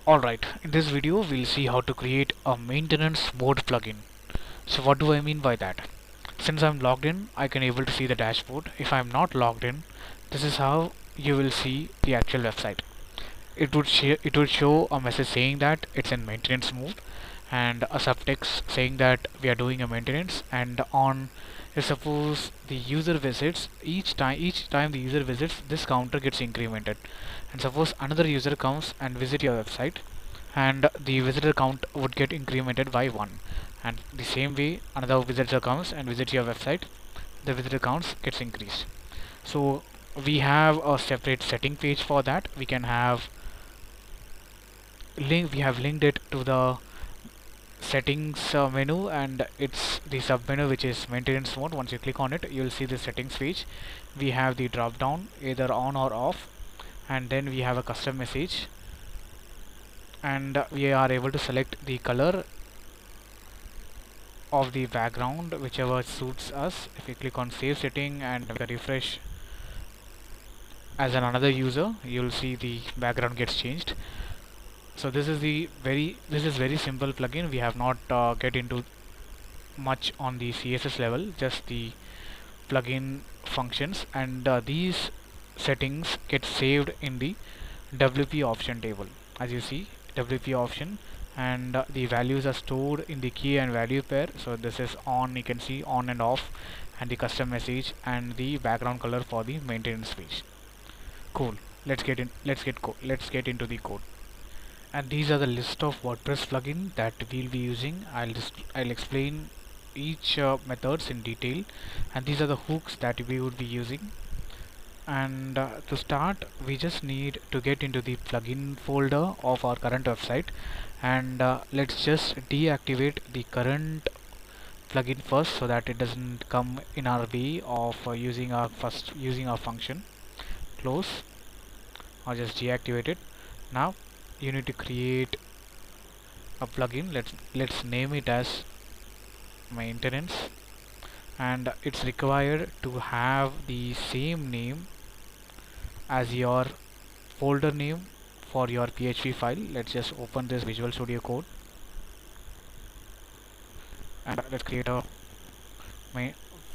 Alright, in this video we'll see how to create a maintenance mode plugin. So what do I mean by that? Since I'm logged in, I can able to see the dashboard. If I'm not logged in, this is how you will see the actual website. It would show a message saying that it's in maintenance mode and a subtext saying that we are doing a maintenance, and on if suppose the user visits, each time the user visits, this counter gets incremented. And suppose another user comes and visit your website, and the visitor count would get incremented by 1. And the same way another visitor comes and visits your website, the visitor counts gets increased. So we have a separate setting page for that. We have linked it to the settings menu, and it's the sub menu which is maintenance mode. Once you click on it, you'll see the settings page. We have the drop down either on or off, and then we have a custom message, and we are able to select the color of the background whichever suits us. If we click on save setting and refresh as another user, you'll see the background gets changed. So this is very simple plugin. We have not get into much on the CSS level, just the plugin functions, and these settings get saved in the WP option table. As you see, WP option, and the values are stored in the key and value pair. So this is on, you can see on and off, and the custom message and the background color for the maintenance page. Cool. Let's get into the code. And these are the list of WordPress plugin that we'll be using. I'll explain each methods in detail, and these are the hooks that we would be using. And to start, we just need to get into the plugin folder of our current website, and let's just deactivate the current plugin first so that it doesn't come in our way of using our function. Close or just deactivate it. Now you need to create a plugin. Let's name it as maintenance, and it's required to have the same name as your folder name for your PHP file. Let's just open this Visual Studio Code, and let's create a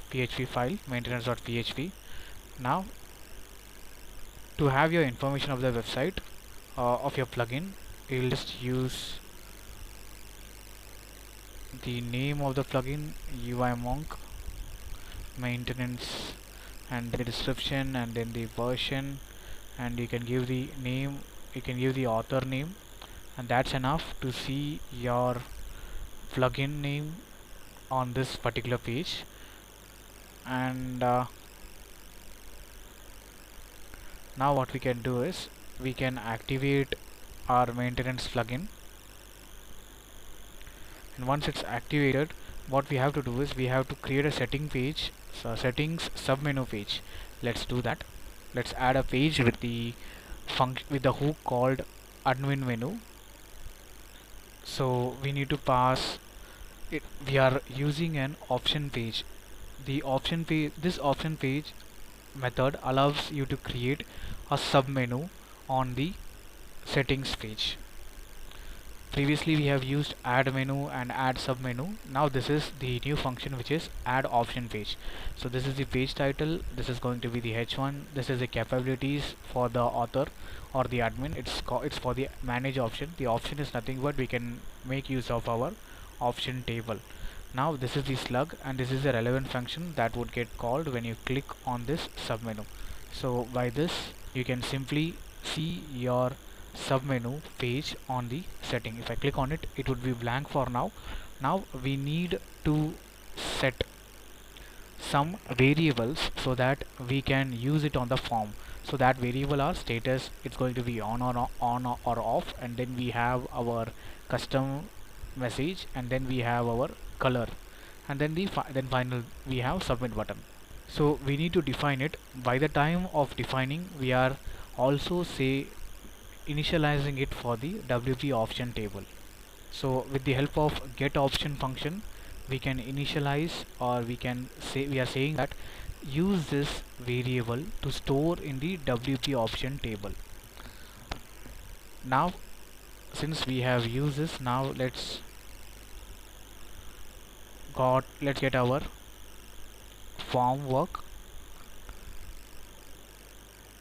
PHP file, maintenance.php. Now to have your information of the website of your plugin, you'll just use the name of the plugin, UiMonk maintenance, and the description, and then the version, and you can give the name, you can give the author name, and that's enough to see your plugin name on this particular page. And now what we can do is we can activate our maintenance plugin, and once it's activated, what we have to do is we have to create a setting page, so settings submenu page. Let's do that. Let's add a page with the hook called admin menu. So we need to pass it. We are using an option page. This option page method allows you to create a submenu on the settings page. Previously we have used add menu and add submenu. Now this is the new function, which is add option page. So this is the page title, this is going to be the h1, this is the capabilities for the author or the admin. It's for the manage option. The option is nothing but we can make use of our option table. Now this is the slug, and this is the relevant function that would get called when you click on this submenu. So by this you can simply see your submenu page on the setting. If I click on it, it would be blank for now. Now we need to set some variables so that we can use it on the form. So that variable our status, it's going to be on or off, and then we have our custom message, and then we have our color, and then final we have submit button. So we need to define it. By the time of defining, we are also initializing it for the WP option table. So with the help of get option function, we can initialize, or we are saying that use this variable to store in the WP option table. Now since we have used this, now let's get our form work.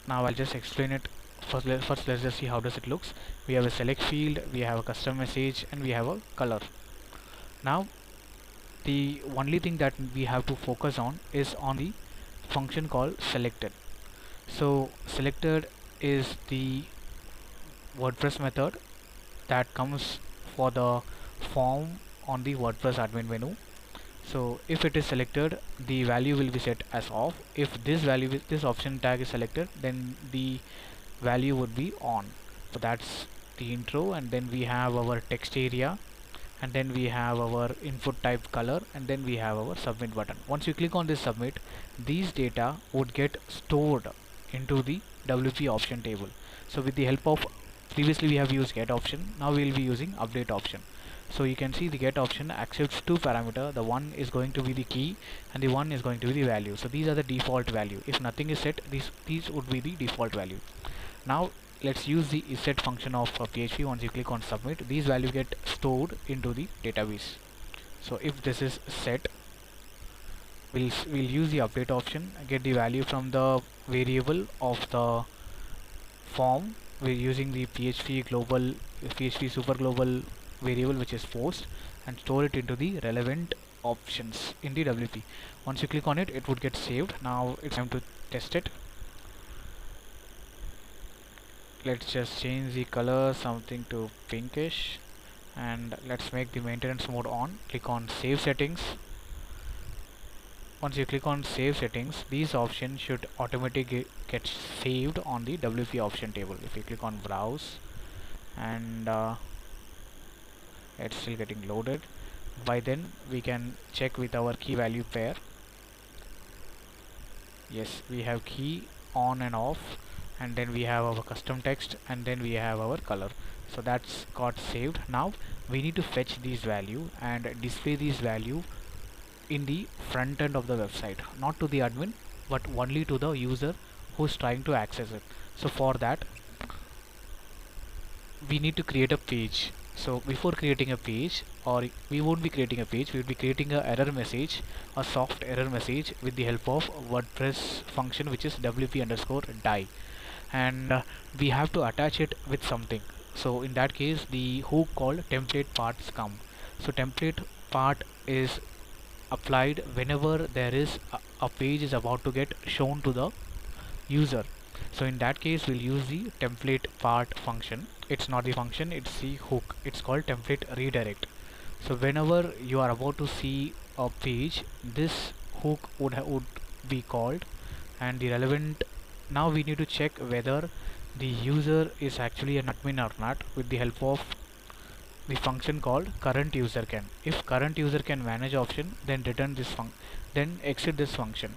Now I'll just explain it. First let's just see how does it looks. We have a select field, we have a custom message, and we have a color. Now the only thing that we have to focus on is on the function called selected. So selected is the WordPress method that comes for the form on the WordPress admin menu. So if it is selected, the value will be set as off. If this option tag is selected, then the value would be on. So that's the intro, and then we have our text area, and then we have our input type color, and then we have our submit button. Once you click on this submit, these data would get stored into the WP option table. So with the help of, previously we have used get option, now we will be using update option. So you can see the get option accepts two parameters. The one is going to be the key and the one is going to be the value. So these are the default value. If nothing is set, these would be the default value. Now let's use the isSet function of PHP. Once you click on submit, these values get stored into the database. So if this is set, we'll use the update option, get the value from the variable of the form. We're using the PHP super global variable, which is post, and store it into the relevant options in the WP. Once you click on it, it would get saved. Now it's time to test it. Let's just change the color something to pinkish, and let's make the maintenance mode on. Click on save settings. Once you click on save settings, these options should automatically get saved on the WP option table. If you click on browse, and it's still getting loaded, by then we can check with our key value pair. Yes, we have key on and off, and then we have our custom text, and then we have our color. So that's got saved. Now we need to fetch these value and display these value in the front end of the website, not to the admin, but only to the user who's trying to access it. So for that, we need to create a page. So before creating a page, or we won't be creating a page, we will be creating a error message, a soft error message, with the help of WordPress function, which is wp_die, and we have to attach it with something. So in that case, the hook called template parts come. So template part is applied whenever there is a page is about to get shown to the user. So in that case, we'll use the template part function. It's not the function, it's the hook. It's called template redirect. So whenever you are about to see a page, this hook would be called, and the relevant, now we need to check whether the user is actually an admin or not with the help of the function called current user can. If current user can manage option, then return this then exit this function.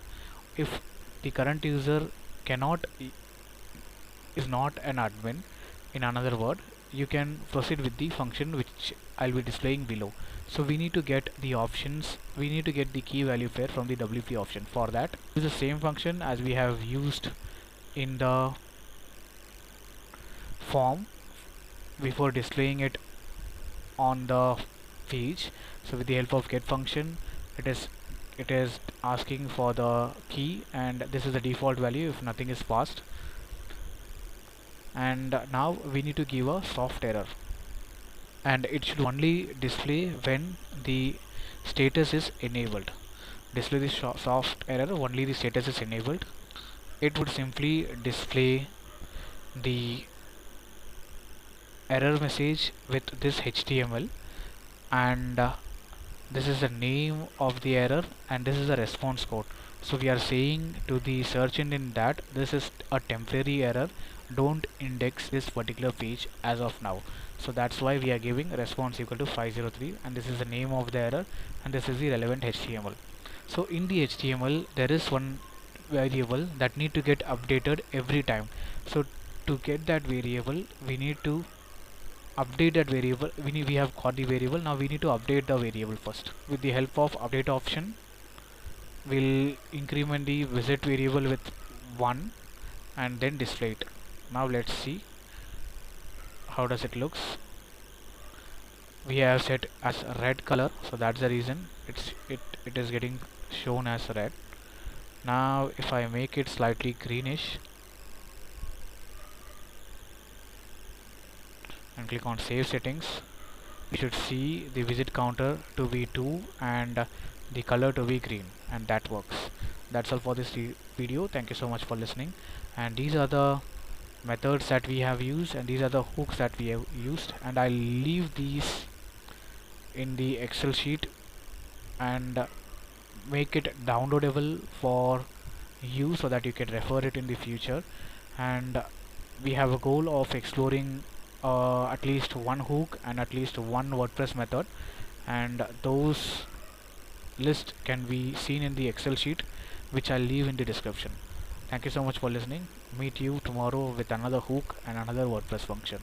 If the current user cannot, is not an admin, in another word, you can proceed with the function which I'll be displaying below. So we need to get the options, we need to get the key value pair from the WP option. For that, use the same function as we have used in the form before displaying it on the page. So with the help of get function, it is asking for the key, and this is the default value if nothing is passed. And now we need to give a soft error, and it should only display when the status is enabled. Display the soft error only the status is enabled. It would simply display the error message with this HTML, and this is the name of the error, and this is the response code. So we are saying to the search engine that this is a temporary error, don't index this particular page as of now. So that's why we are giving response equal to 503, and this is the name of the error, and this is the relevant HTML. So in the HTML, there is one variable that need to get updated every time. So to get that variable, we need to update that variable. We have got the variable, now we need to update the variable first. With the help of update option, we'll increment the visit variable with 1 and then display it. Now let's see how does it looks. we have set as red color, so that's the reason it is getting shown as red. Now if I make it slightly greenish and click on save settings, you should see the visit counter to be 2 and the color to be green, and that works. That's all for this video. Thank you so much for listening, and these are the methods that we have used, and these are the hooks that we have used, and I'll leave these in the Excel sheet and make it downloadable for you so that you can refer it in the future. And we have a goal of exploring at least one hook and at least one WordPress method, and those list can be seen in the Excel sheet, which I'll leave in the description. Thank you so much for listening. Meet you tomorrow with another hook and another WordPress function.